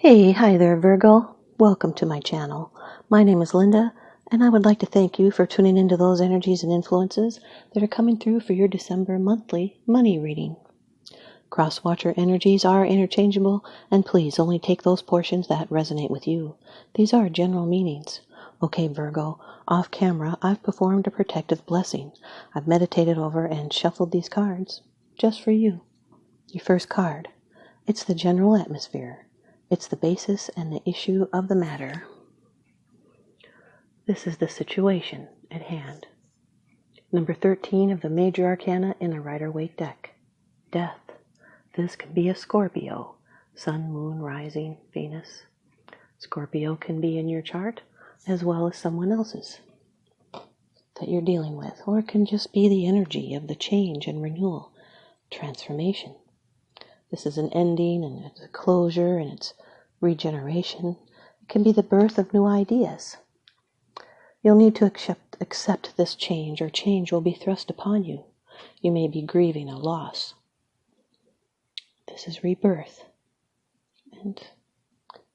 Hi there, Virgo. Welcome to my channel. My name is Lynda, and I would like to thank you for tuning into those energies and influences that are coming through for your December monthly money reading. Crosswatcher energies are interchangeable, and please only take those portions that resonate with you. These are general meanings. Okay, Virgo, off camera, I've performed a protective blessing. I've meditated over and shuffled these cards just for you. Your first card. It's the general atmosphere. It's the basis and the issue of the matter. This is the situation at hand. Number 13 of the major arcana in the Rider-Waite deck. Death. This can be a Scorpio. Sun, Moon, Rising, Venus. Scorpio can be in your chart as well as someone else's that you're dealing with. Or it can just be the energy of the change and renewal, transformation. This is an ending and it's a closure and it's regeneration. It can be the birth of new ideas. You'll need to accept this change, or change will be thrust upon you. You may be grieving a loss. This is rebirth. And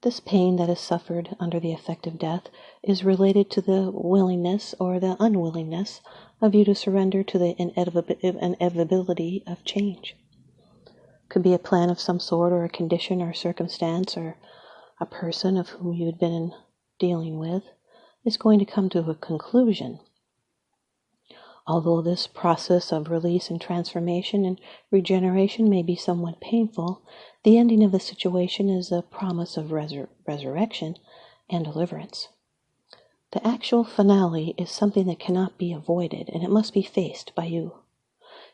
this pain that is suffered under the effect of death is related to the willingness or the unwillingness of you to surrender to the inevitability of change. Could be a plan of some sort, or a condition or circumstance, or a person of whom you had been dealing with is going to come to a conclusion. Although this process of release and transformation and regeneration may be somewhat painful, the ending of the situation is a promise of resurrection and deliverance. The actual finale is something that cannot be avoided, and it must be faced by you.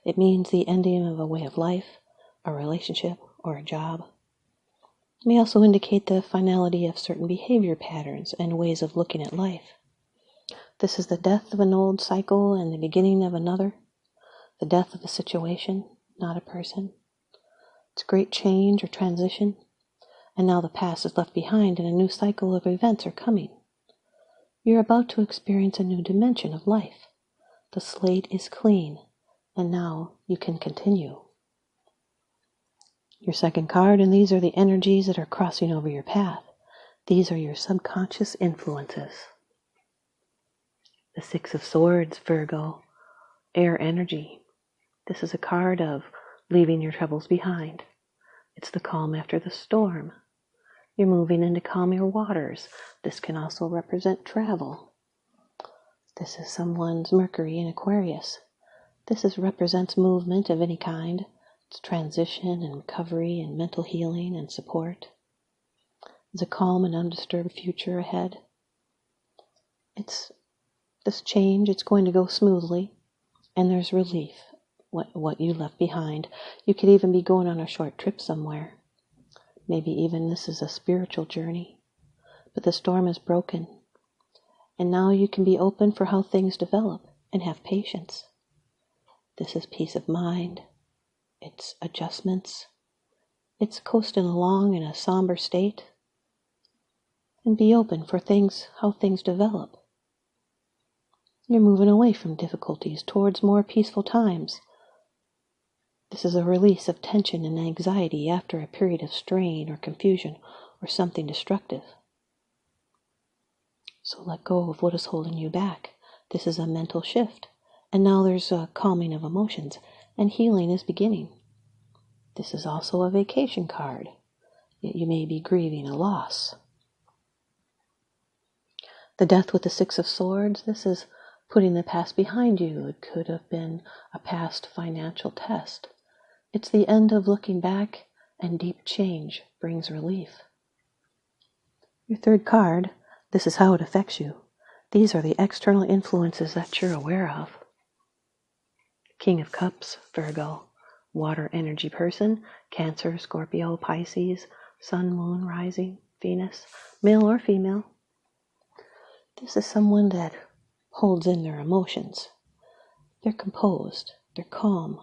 It means the ending of a way of life, a relationship, or a job. It may also indicate the finality of certain behavior patterns and ways of looking at life. This is the death of an old cycle and the beginning of another. The death of a situation, not a person. It's great change or transition, and now the past is left behind and a new cycle of events are coming. You're about to experience a new dimension of life. The slate is clean, and now you can continue. Your second card, and these are the energies that are crossing over your path. These are your subconscious influences. The Six of Swords, Virgo, air energy. This is a card of leaving your troubles behind. It's the calm after the storm. You're moving into calmer waters. This can also represent travel. This is someone's Mercury in Aquarius. This represents movement of any kind. It's transition and recovery and mental healing and support. There's a calm and undisturbed future ahead. It's this change, it's going to go smoothly, and there's relief, what you left behind. You could even be going on a short trip somewhere. Maybe even this is a spiritual journey. But the storm is broken, and now you can be open for how things develop and have patience. This is peace of mind. It's adjustments. It's coasting along in a somber state. And be open for how things develop. You're moving away from difficulties towards more peaceful times. This is a release of tension and anxiety after a period of strain or confusion or something destructive. So let go of what is holding you back. This is a mental shift. And now there's a calming of emotions, and healing is beginning. This is also a vacation card, yet you may be grieving a loss. The Death with the Six of Swords, this is putting the past behind you. It could have been a past financial test. It's the end of looking back, and deep change brings relief. Your third card, this is how it affects you. These are the external influences that you're aware of. King of Cups, Virgo, water energy person, Cancer, Scorpio, Pisces, Sun, Moon, Rising, Venus, male or female. This is someone that holds in their emotions. They're composed, they're calm,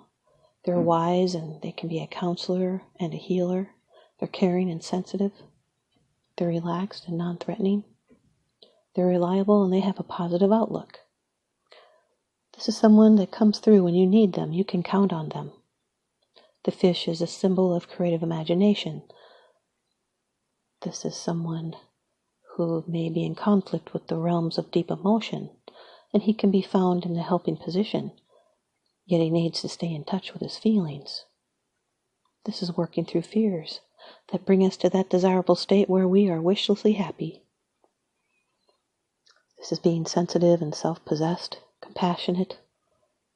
they're wise, and they can be a counselor and a healer. They're caring and sensitive. They're relaxed and non-threatening. They're reliable, and they have a positive outlook. This is someone that comes through when you need them. You can count on them. The fish is a symbol of creative imagination. This is someone who may be in conflict with the realms of deep emotion, and he can be found in the helping position, yet he needs to stay in touch with his feelings. This is working through fears that bring us to that desirable state where we are wishlessly happy. This is being sensitive and self-possessed, compassionate,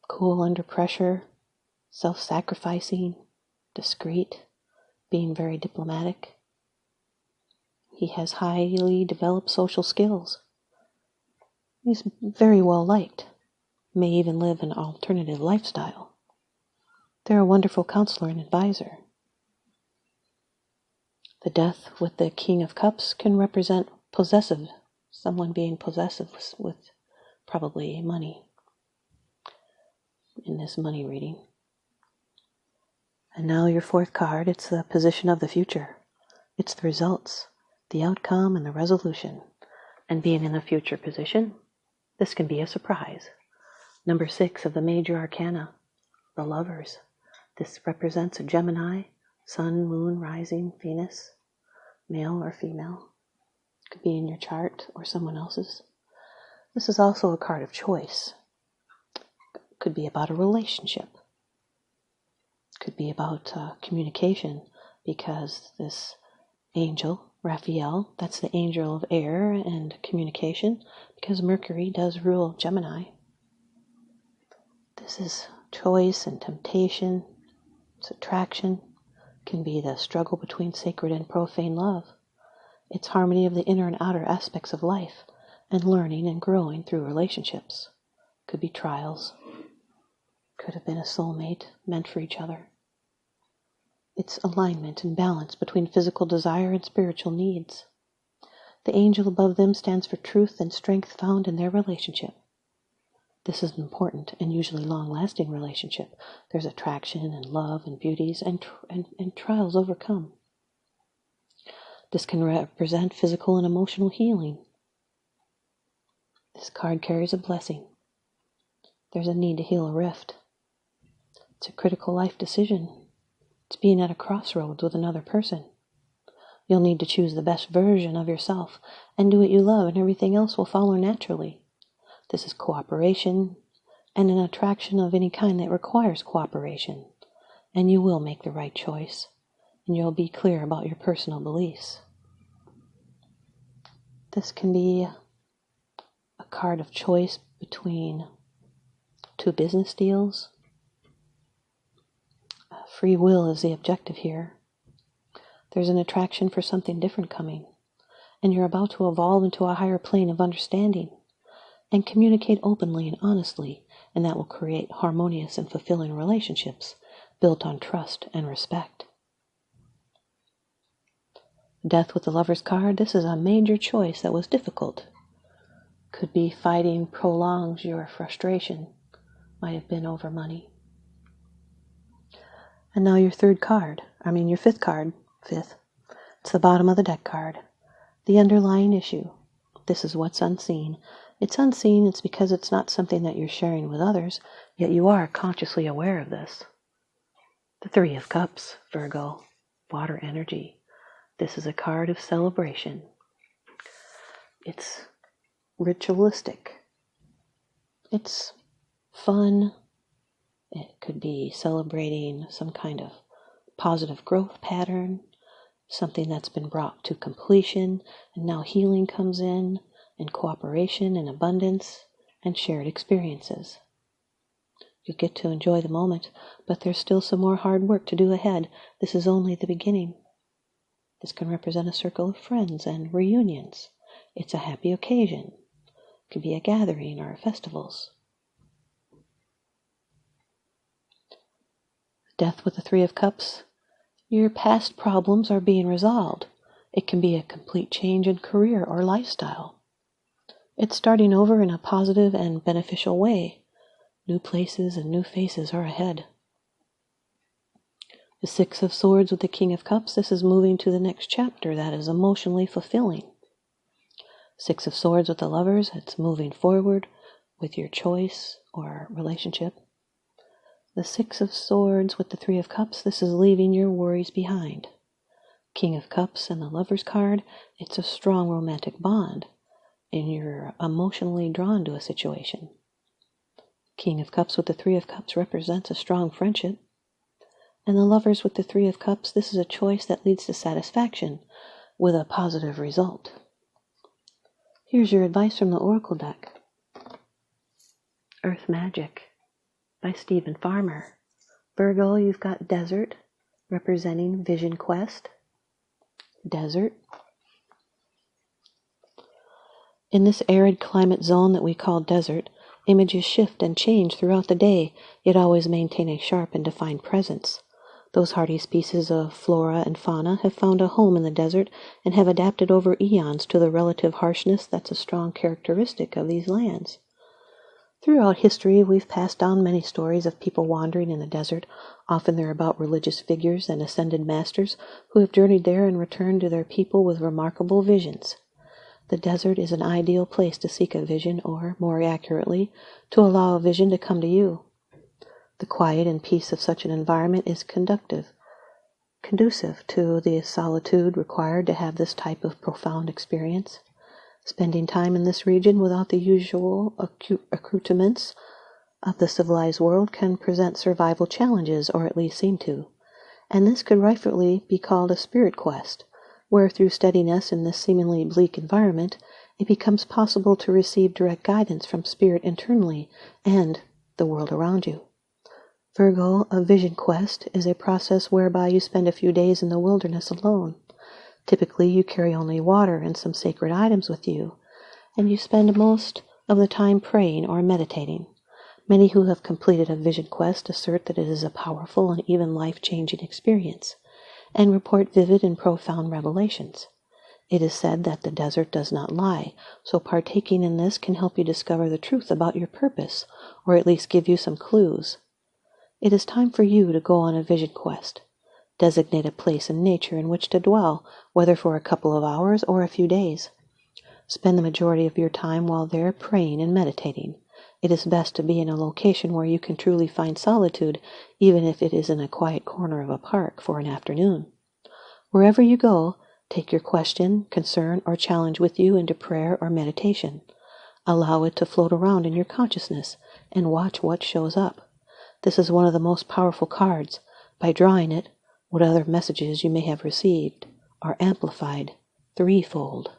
cool under pressure, self-sacrificing, discreet, being very diplomatic. He has highly developed social skills. He's very well liked, may even live an alternative lifestyle. They're a wonderful counselor and advisor. The Death with the King of Cups can represent possessive, someone being possessive with probably money in this money reading. And now your fourth card, it's the position of the future. It's the results, the outcome, and the resolution. And being in the future position, this can be a surprise. Number 6 of the major arcana, the Lovers. This represents a Gemini, Sun, Moon, Rising, Venus, male or female. Could be in your chart or someone else's. This is also a card of choice. Could be about a relationship. Could be about communication, because this angel, Raphael, that's the angel of air and communication, because Mercury does rule Gemini. This is choice and temptation. It's attraction. Can be the struggle between sacred and profane love. It's harmony of the inner and outer aspects of life, and learning and growing through relationships. Could be trials. Could have been a soulmate meant for each other. It's alignment and balance between physical desire and spiritual needs. The angel above them stands for truth and strength found in their relationship. This is an important and usually long-lasting relationship. There's attraction and love and beauties and trials overcome. This can represent physical and emotional healing. This card carries a blessing. There's a need to heal a rift. It's a critical life decision. It's being at a crossroads with another person. You'll need to choose the best version of yourself and do what you love, and everything else will follow naturally. This is cooperation and an attraction of any kind that requires cooperation, and you will make the right choice, and you'll be clear about your personal beliefs. This can be a card of choice between 2 business deals. Free will is the objective here. There's an attraction for something different coming, and you're about to evolve into a higher plane of understanding and communicate openly and honestly, and that will create harmonious and fulfilling relationships built on trust and respect. Death with the Lover's card, this is a major choice that was difficult. Could be fighting prolongs your frustration. Might have been over money. And now your fifth card. Fifth. It's the bottom of the deck card. The underlying issue. This is what's unseen. It's unseen, it's because it's not something that you're sharing with others, yet you are consciously aware of this. The 3 of Cups, Virgo, water energy. This is a card of celebration. It's ritualistic. It's fun. It could be celebrating some kind of positive growth pattern, something that's been brought to completion, and now healing comes in, and cooperation and abundance, and shared experiences. You get to enjoy the moment, but there's still some more hard work to do ahead. This is only the beginning. This can represent a circle of friends and reunions. It's a happy occasion. It could be a gathering or festivals. Death with the 3 of Cups. Your past problems are being resolved. It can be a complete change in career or lifestyle. It's starting over in a positive and beneficial way. New places and new faces are ahead. The 6 of Swords with the King of Cups. This is moving to the next chapter that is emotionally fulfilling. 6 of Swords with the Lovers. It's moving forward with your choice or relationship. The 6 of Swords with the 3 of Cups, this is leaving your worries behind. King of Cups and the Lover's card, it's a strong romantic bond, and you're emotionally drawn to a situation. King of Cups with the Three of Cups represents a strong friendship. And the Lovers with the Three of Cups, this is a choice that leads to satisfaction with a positive result. Here's your advice from the Oracle deck. Earth Magic by Stephen Farmer. Virgo, you've got Desert, representing Vision Quest. Desert. In this arid climate zone that we call desert, images shift and change throughout the day, yet always maintain a sharp and defined presence. Those hardy species of flora and fauna have found a home in the desert and have adapted over eons to the relative harshness that's a strong characteristic of these lands. Throughout history, we've passed down many stories of people wandering in the desert. Often they're about religious figures and ascended masters who have journeyed there and returned to their people with remarkable visions. The desert is an ideal place to seek a vision, or, more accurately, to allow a vision to come to you. The quiet and peace of such an environment is conducive to the solitude required to have this type of profound experience. Spending time in this region without the usual accoutrements of the civilized world can present survival challenges, or at least seem to. And this could rightfully be called a spirit quest, where through steadiness in this seemingly bleak environment, it becomes possible to receive direct guidance from spirit internally and the world around you. Virgo, a vision quest is a process whereby you spend a few days in the wilderness alone. Typically, you carry only water and some sacred items with you, and you spend most of the time praying or meditating. Many who have completed a vision quest assert that it is a powerful and even life-changing experience, and report vivid and profound revelations. It is said that the desert does not lie, so partaking in this can help you discover the truth about your purpose, or at least give you some clues. It is time for you to go on a vision quest. Designate a place in nature in which to dwell, whether for a couple of hours or a few days. Spend the majority of your time while there praying and meditating. It is best to be in a location where you can truly find solitude, even if it is in a quiet corner of a park for an afternoon. Wherever you go, take your question, concern, or challenge with you into prayer or meditation. Allow it to float around in your consciousness and watch what shows up. This is one of the most powerful cards. By drawing it, what other messages you may have received are amplified threefold.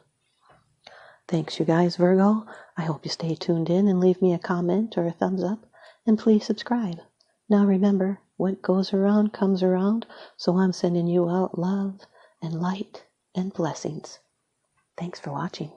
Thanks, you guys, Virgo. I hope you stay tuned in and leave me a comment or a thumbs up, and please subscribe. Now remember, what goes around comes around, so I'm sending you out love and light and blessings. Thanks for watching.